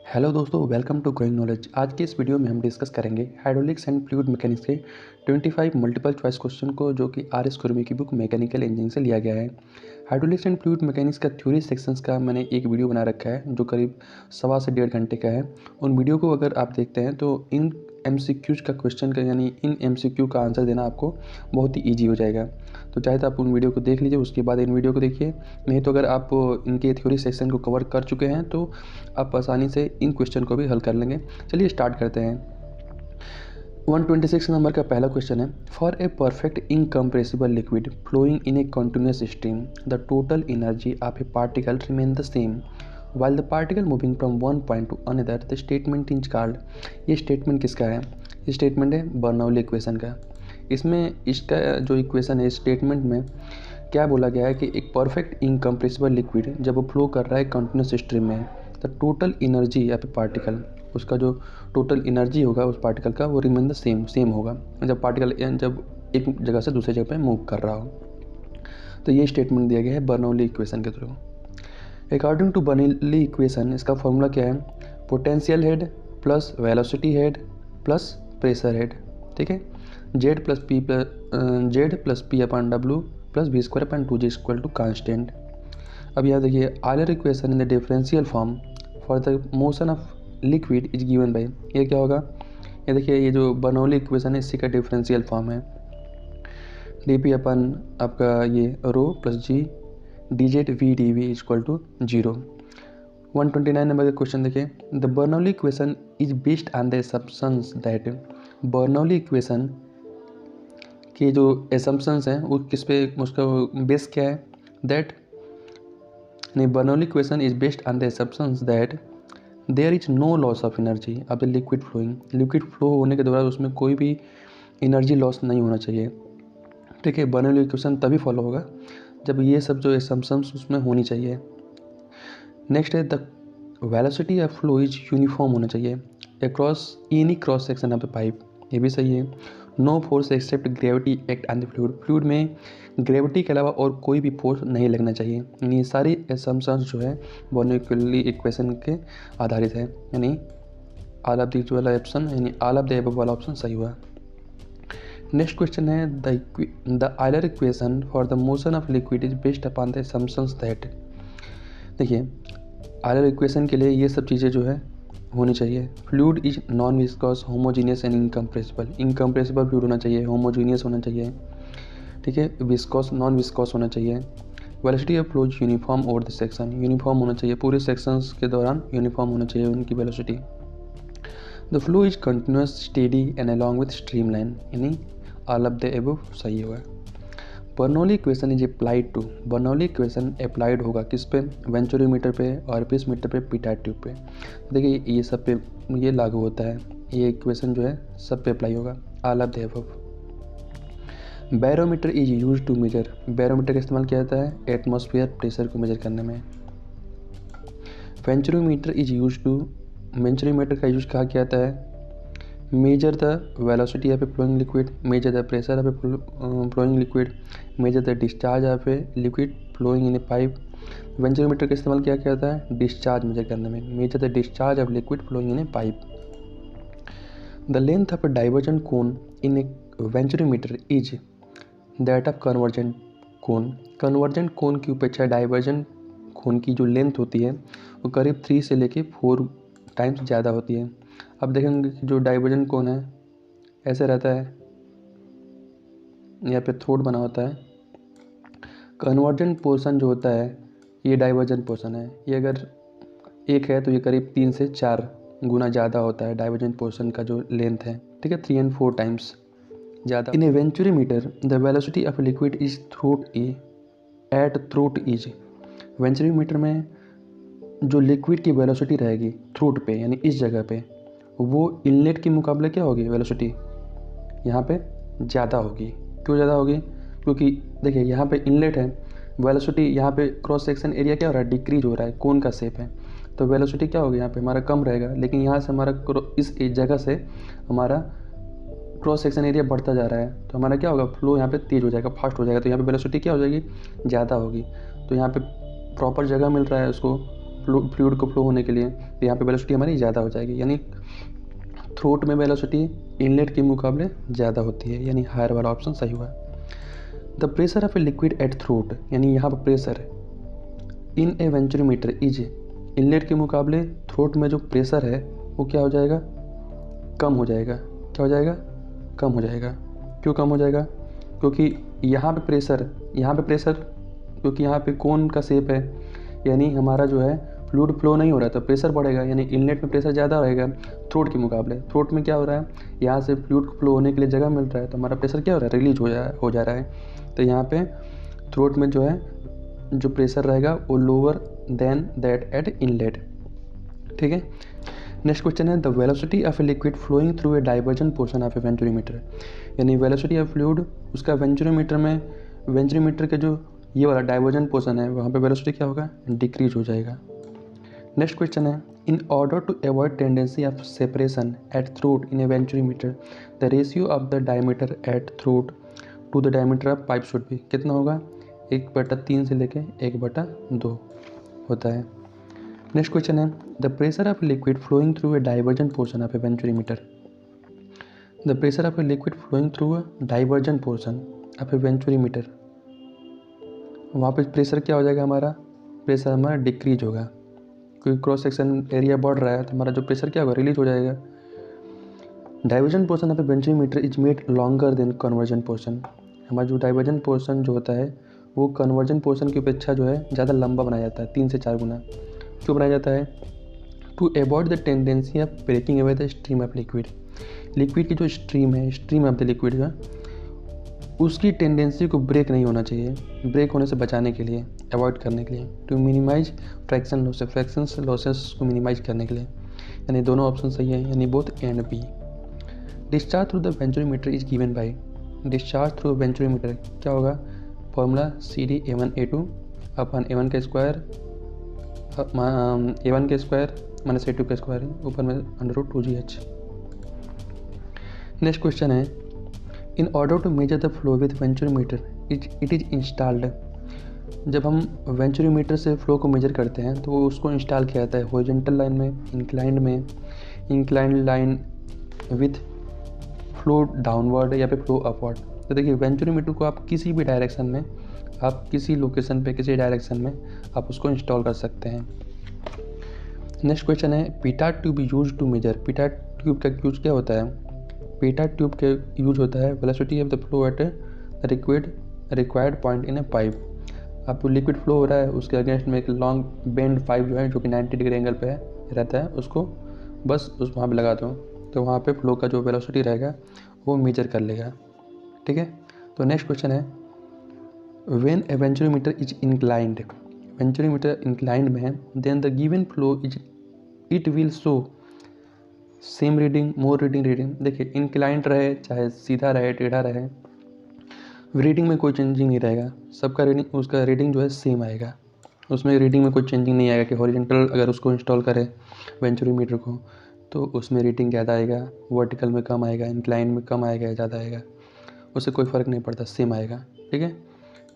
Hello दोस्तों, welcome to growing knowledge. आज के इस वीडियो में हम डिस्कस करेंगे हाइड्रोलिक्स एंड फ्लूइड मैकेनिक्स के 25 मल्टीपल चॉइस क्वेश्चन को, जो कि आर एस कुरमी की बुक मैकेनिकल इंजीनियरिंग से लिया गया है। हाइड्रोलिक्स एंड फ्लूइड मैकेनिक्स का थ्योरी सेक्शंस का मैंने एक वीडियो बना रखा है जो करीब 1.25 से 1.5 घंटे का है। उन वीडियो को अगर आप देखते हैं तो इन MCQs का क्वेश्चन का यानी इन MCQ का आंसर देना आपको बहुत ही ईजी हो जाएगा। तो चाहे तो आप उन वीडियो को देख लीजिए, उसके बाद इन वीडियो को देखिए। नहीं तो अगर आप इनके थ्योरी सेक्शन को कवर कर चुके हैं तो आप आसानी से इन क्वेश्चन को भी हल कर लेंगे। चलिए स्टार्ट करते हैं। 126 नंबर का पहला क्वेश्चन है, for a perfect incompressible liquid flowing in a continuous stream the total energy of a particle remain the same while the particle moving from one point to another the statement is called। ये statement किसका है? ये statement है Bernoulli equation का। इसमें इसका जो equation है, स्टेटमेंट में क्या बोला गया है कि एक परफेक्ट इनकम्प्रेसिबल लिक्विड जब वो फ्लो कर रहा है कंटिन्यूस स्ट्रीम में, तो टोटल एनर्जी या फिर पार्टिकल, उसका जो टोटल एनर्जी होगा उस पार्टिकल का वो रिमेन द सेम होगा जब पार्टिकल जब एक जगह से दूसरी जगह पे मूव कर रहा हो। तो ये स्टेटमेंट दिया गया है बर्नौली इक्वेशन के through. According to Bernoulli equation, इसका फॉर्मूला क्या है? Potential head plus velocity head plus pressure head. ठीक है, Z plus P upon W plus V square upon 2g equal to constant. अब यहाँ देखिए, Euler equation in the differential form for the motion of liquid is given by, ये क्या होगा? ये देखिए, ये जो बर्नौली इक्वेशन है इसी का डिफरेंशियल फॉर्म है, डी अपन आपका ये rho plus G D Z V D V equal to 0। 129 number का क्वेश्चन देखिए, the Bernoulli equation is based on the assumptions that, Bernoulli equation के जो असम्पशंस हैं वो किस पे, उसका बेस क्या है? दैट नहीं, Bernoulli equation is based on the assumptions that there is no loss of energy of the liquid flowing. Liquid flow होने के दौरान उसमें कोई भी एनर्जी लॉस नहीं होना चाहिए। ठीक है, बर्नौली इक्वेशन तभी फॉलो होगा जब ये सब जो असम्पशंस उसमें होनी चाहिए। नेक्स्ट है, the velocity of flow is uniform होना चाहिए across any cross section of the pipe, ये भी सही है। No force except gravity act on the fluid, fluid में ग्रेविटी के अलावा और कोई भी फोर्स नहीं लगना चाहिए। यानी सारी असम्पशंस जो है बर्नौली इक्वेशन के आधारित है, यानी ऑल ऑफ दिस वाला ऑप्शन, यानी ऑल ऑफ द अबव वाला ऑप्शन सही हुआ। नेक्स्ट क्वेश्चन है, the Euler equation for the motion of liquid is based upon the assumptions that. देखिए, ऑयलर इक्वेशन के लिए ये सब चीज़ें जो है होनी चाहिए। Fluid is non viscous homogeneous and incompressible, incompressible fluid होना चाहिए, होमोजीनियस होना चाहिए। ठीक है, विस्कॉस नॉन विस्कॉस होना चाहिए। Velocity of flow uniform over the section, uniform होना चाहिए, पूरे सेक्शंस के दौरान यूनिफॉर्म होना चाहिए उनकी velocity. The flow is continuous steady and along with stream line, यानी ऑल ऑफ द अबव सही होगा। Bernoulli equation is applied to, Bernoulli equation applied होगा किस पे? वेंचुरीमीटर पे, ऑरिफिस मीटर पे, पिटाइट ट्यूब पे। देखिए, ये सब पे ये लागू होता है, ये इक्वेशन जो है सब पे अप्लाई होगा, all of the above. Barometer is use to measure, barometer का इस्तेमाल किया जाता है एटमॉस्फेयर प्रेशर को मेजर करने में। Venturimeter is use to, venturimeter का यूज कहा जाता है measure the velocity of a flowing liquid, measure the pressure of a flowing liquid, measure the discharge of a liquid flowing in a pipe. Venturimeter का इस्तेमाल किया जाता है discharge measure करने में, measure the discharge of liquid flowing in a pipe. The length of a divergent cone in a venturimeter is that of convergent cone, convergent कोन की अपेक्षा divergent कोन की जो लेंथ होती है वो करीब 3 से लेके 4 टाइम्स ज़्यादा होती है। अब देखेंगे कि जो डाइवर्जेंट कोन है ऐसे रहता है, यहाँ पे थ्रोट बना होता है। कन्वर्जेंट पोर्शन जो होता है ये डाइवर्जेंट पोर्शन है, ये अगर एक है तो ये करीब 3 से 4 गुना ज़्यादा होता है डाइवर्जेंट पोर्शन का जो लेंथ है। ठीक है, 3 and 4 टाइम्स ज़्यादा। In a venturimeter the velocity of liquid is throat a at throat is, venturimeter में जो लिक्विड की वेलोसिटी रहेगी थ्रोट पे यानी इस जगह पे, वो इनलेट के मुकाबले क्या होगी? वेलोसिटी यहाँ पे ज़्यादा होगी। क्यों ज़्यादा होगी? क्योंकि देखिए यहाँ पे इनलेट है, वेलोसिटी यहाँ पे क्रॉस सेक्शन एरिया क्या हो रहा है? डिक्रीज हो रहा है, कोन का शेप है, तो वेलोसिटी क्या होगी यहाँ पे हमारा कम रहेगा। लेकिन यहाँ से हमारा इस जगह से हमारा क्रॉस सेक्शन एरिया बढ़ता जा रहा है, तो हमारा क्या होगा? फ्लो यहाँ पे तेज़ हो जाएगा, फास्ट हो जाएगा, तो यहाँ पे वेलोसिटी क्या हो जाएगी? ज़्यादा होगी। तो यहाँ पे प्रॉपर जगह मिल रहा है उसको फ्लूइड को फ्लो होने के लिए, तो यहाँ पे वेलोसिटी हमारी ज़्यादा हो जाएगी, यानी थ्रोट में वेलोसिटी इनलेट के मुकाबले ज़्यादा होती है, यानी हायर वाला ऑप्शन सही हुआ। The pressure of a liquid at throat, यानी यहाँ पर pressure in a venturimeter is, inlet के मुकाबले थ्रोट में जो प्रेशर है वो क्या हो जाएगा, कम हो जाएगा। क्या हो जाएगा, कम हो जाएगा। क्यों कम हो जाएगा, क्योंकि यहाँ पे प्रेशर क्योंकि यहाँ पे कोन का शेप है, यानी हमारा जो है फ्लूइड फ्लो नहीं हो रहा है, तो प्रेशर बढ़ेगा, यानी इनलेट में प्रेशर ज़्यादा रहेगा थ्रोट के मुकाबले। थ्रोट में क्या हो रहा है, यहाँ से फ्लूइड फ्लो होने के लिए जगह मिल रहा है, तो हमारा प्रेशर क्या हो रहा है, रिलीज हो जा रहा है। तो यहाँ पे थ्रोट में जो है जो प्रेशर रहेगा वो lower than that at inlet. ठीक है। नेक्स्ट क्वेश्चन है the velocity of a liquid flowing through a diversion portion of a venturimeter, यानी वेलोसिटी ऑफ फ्लूइड उसका वेंचुरीमीटर के जो ये वाला डाइवर्जन पोर्शन है वहाँ पे वेलोसिटी क्या होगा, डिक्रीज हो जाएगा। नेक्स्ट क्वेश्चन है in order to avoid tendency of separation at throat in a venturimeter the ratio of the diameter at throat to the diameter of pipe should be, कितना होगा, 1/3 से लेके 1/2 होता है। नेक्स्ट क्वेश्चन है the pressure of liquid flowing through a diversion portion of a venturimeter, the pressure of a liquid flowing through a diversion portion of a venturimeter, वहाँ पे pressure क्या हो जाएगा, हमारा प्रेशर हमारा डिक्रीज होगा, क्योंकि क्रॉस सेक्शन एरिया बढ़ रहा है, तो हमारा जो प्रेशर क्या होगा, रिलीज हो जाएगा। Diversion portion of a venturimeter is made longer than conversion portion, हमारा जो डाइवर्जन पोर्शन जो होता है वो कन्वर्जन पोर्शन की अपेक्षा जो है ज़्यादा लंबा बनाया जाता है, 3 से 4 गुना। क्यों बनाया जाता है, to avoid the tendency of breaking away the stream of liquid, liquid की जो स्ट्रीम है, स्ट्रीम ऑफ द लिक्विड का, उसकी टेंडेंसी को ब्रेक नहीं होना चाहिए, ब्रेक होने से बचाने के लिए, अवॉइड करने के लिए, टू मिनिमाइज फ्रैक्शन लॉसेस को मिनिमाइज करने के लिए, यानी दोनों ऑप्शन सही है, यानी both A and B. Discharge through the venturimeter is given by, discharge through venturimeter क्या होगा, फॉर्मूला CD A1A2 अपन A1 का स्क्वायर A1 के स्क्वायर माइनस A2 का स्क्वायर ऊपर में √2GH। नेक्स्ट क्वेश्चन है in order to measure the flow with venturimeter it is installed, जब हम वेंचुरीमीटर से फ्लो को मेजर करते हैं तो वो उसको इंस्टॉल किया जाता है हॉरिजॉन्टल लाइन में, inclined line with flow downward या फिर फ्लो अपवर्ड। तो देखिए वेंचुरीमीटर को आप किसी भी डायरेक्शन में, आप किसी लोकेशन पे किसी डायरेक्शन में आप उसको इंस्टॉल कर सकते हैं। नेक्स्ट क्वेश्चन है pitot tube use to measure, pitot tube का यूज क्या होता है, पिटाट ट्यूब का यूज होता है velocity of the flow at required point in a pipe, आपको लिक्विड फ्लो हो रहा है उसके अगेंस्ट में एक लॉन्ग बेंड पाइप जो है जो कि 90 डिग्री एंगल पे रहता है, उसको बस वहाँ पे लगा दो, तो वहाँ पे फ्लो का जो वेलोसिटी रहेगा वो मेजर कर लेगा। ठीक है। तो नेक्स्ट क्वेश्चन है when a venturimeter is inclined, venturimeter inclined में है then the given flow is it will show same reading more reading. देखिए इंक्लाइंड रहे चाहे सीधा रहे टेढ़ा रहे, रीडिंग में कोई चेंजिंग नहीं रहेगा, सबका रीडिंग उसका रीडिंग जो है सेम आएगा, उसमें रीडिंग में कोई चेंजिंग नहीं आएगा कि हॉरिजॉन्टल अगर उसको इंस्टॉल करें वेंचुरीमीटर को तो उसमें रीडिंग ज़्यादा आएगा, वर्टिकल में कम आएगा, इंक्लाइन में कम आएगा या ज़्यादा आएगा, उससे कोई फ़र्क नहीं पड़ता, सेम आएगा। ठीक है।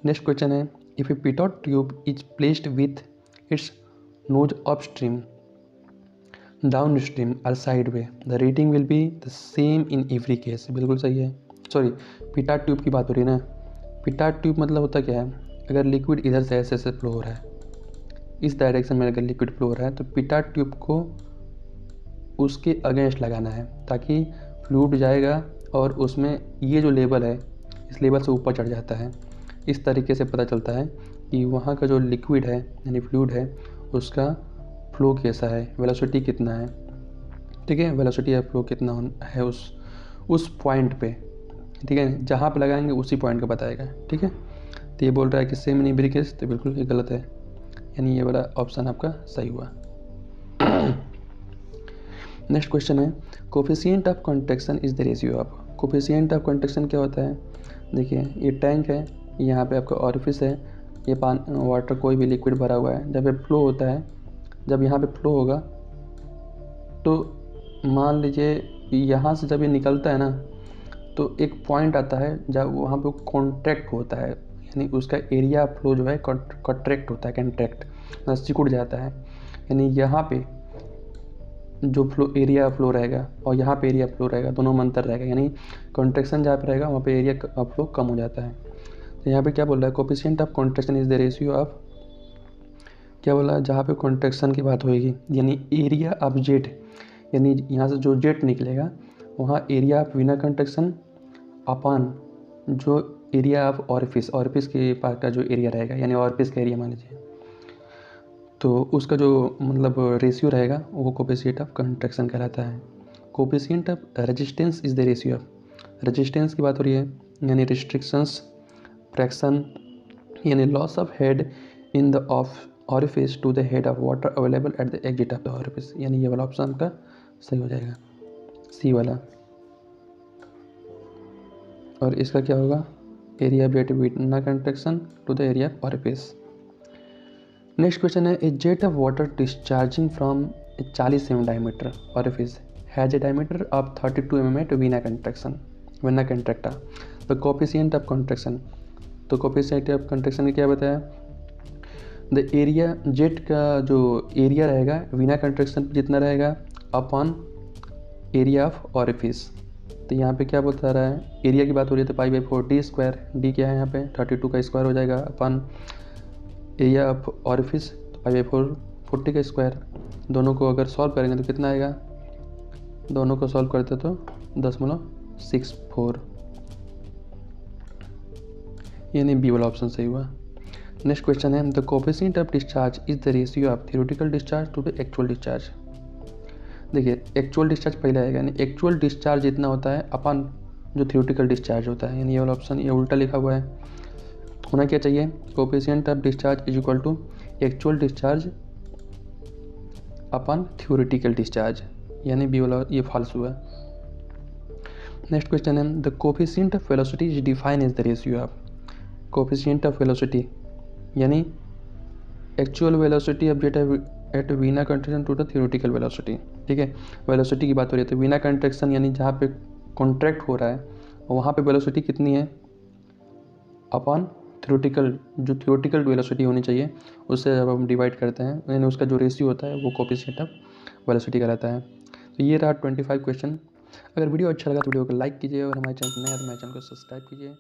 नेक्स्ट क्वेश्चन है if a pitot tube is placed with its nose upstream downstream और sideways the reading will be the same in every case, बिल्कुल सही है। सॉरी पिटाट ट्यूब की बात हो रही है ना, पिटाट ट्यूब मतलब होता क्या है, अगर लिक्विड इधर से ऐसे फ्लो हो रहा है, इस डायरेक्शन में अगर लिक्विड फ्लो हो रहा है तो पिटाट ट्यूब को उसके अगेंस्ट लगाना है ताकि फ्लूइड जाएगा और उसमें ये जो लेवल है इस लेवल से ऊपर चढ़ जाता है। इस तरीके से पता चलता है कि वहाँ का जो लिक्विड है यानी फ्लूइड है उसका फ्लो कैसा है, वेलोसिटी कितना है। ठीक है, वेलोसिटी या फ्लो कितना है उस पॉइंट पे। ठीक है, जहाँ पे लगाएंगे उसी पॉइंट का बताएगा। ठीक है, तो ये बोल रहा है कि सेम इन एवरी केस, तो बिल्कुल ये गलत है, यानी ये वाला ऑप्शन आपका सही हुआ। नेक्स्ट क्वेश्चन है coefficient of contraction is the ratio of, coefficient of contraction क्या होता है। देखिए ये टैंक है, यहाँ पे आपका ऑरिफिस है, ये वाटर कोई भी लिक्विड भरा हुआ है, जब ये फ्लो होता है, जब यहाँ पे फ्लो होगा तो मान लीजिए यहाँ से जब ये निकलता है ना तो एक पॉइंट आता है जब वहाँ पे कॉन्ट्रैक्ट होता है, यानी उसका एरिया फ्लो जो है कॉन्ट्रैक्ट होता है, कंट्रैक्ट सिकुड़ जाता है। यानी यहाँ पे जो एरिया फ्लो रहेगा और यहाँ पे एरिया फ्लो रहेगा, दोनों में अंतर रहेगा, यानी कॉन्ट्रैक्शन जहाँ पे रहेगा वहाँ पे एरिया फ्लो कम हो जाता है। तो यहाँ पे क्या बोल रहा है, coefficient of contraction is the ratio of, क्या बोला, जहाँ पे कॉन्ट्रैक्शन की बात होगी यानी एरिया ऑफ जेट, यानी यहाँ से जो जेट निकलेगा वहाँ एरिया ऑफ विनर कॉन्ट्रैक्शन अपान जो एरिया ऑफ ऑरिफिस के पास का जो एरिया रहेगा, यानी ऑरिफिस का एरिया मान लीजिए, तो उसका जो मतलब रेशियो रहेगा वो कोफिशिएंट ऑफ कॉन्ट्रैक्शन कहलाता है। Coefficient of resistance is the ratio of, resistance की बात हो रही है, यानी रिस्ट्रिक्शंस फ्रैक्शन, यानी loss of head in the of orifice to the head of water available at the exit of the orifice, यानी ये वाला ऑप्शन का सही हो जाएगा, सी वाला। और इसका क्या होगा, area between contraction to the area of orifice. Next question है, a jet of water discharging from a 40 mm diameter orifice has a diameter of 32 mm at vena contracta, the coefficient of contraction, तो coefficient of contraction ने क्या बताया, the area jet का जो area रहेगा Veena contraction जितना रहेगा अपॉन एरिया ऑफ ऑरिफिस। तो यहाँ पे क्या बता रहा है, एरिया की बात हो रही है तो π/4 डी स्क्वायर, डी क्या है यहाँ पे 32 का स्क्वायर हो जाएगा अपॉन एरिया ऑफ ऑरिफिस तो π/4 40 का स्क्वायर। दोनों को अगर सॉल्व करेंगे तो कितना आएगा, दोनों को सॉल्व करते तो 10.64, यानी बी वाला ऑप्शन सही हुआ। नेक्स्ट क्वेश्चन है, the coefficient of discharge is the ratio of theoretical discharge to the actual discharge. देखिए एक्चुअल डिस्चार्ज पहले आएगा, यानी एक्चुअल डिस्चार्ज जितना होता है अपन जो थ्योरेटिकल डिस्चार्ज होता है, यानी ये वाला ऑप्शन ये उल्टा लिखा हुआ है, होना क्या चाहिए, coefficient of discharge is equal to actual discharge upon theoretical discharge, यानी बी वाला ये फॉल्स हुआ। नेक्स्ट क्वेश्चन है, the coefficient of velocity is define as the ratio of, coefficient of velocity यानी actual velocity of jet at vena contraction to the theoretical velocity. ठीक है, velocity की बात हो रही है तो वीना कंट्रैक्शन यानी जहाँ पे कॉन्ट्रैक्ट हो रहा है वहाँ पे वेलोसिटी कितनी है अपॉन थ्योरेटिकल, जो थ्योरेटिकल वेलोसिटी होनी चाहिए उससे जब हम डिवाइड करते हैं यानी उसका जो रेशियो होता है वो कोफिशिएंट ऑफ वेलोसिटी कहलाता है। तो ये रहा 25 क्वेश्चन। अगर वीडियो अच्छा लगा तो वीडियो को लाइक कीजिए और हमारे चैनल पर नया तो हमारे चैनल को सब्सक्राइब कीजिए।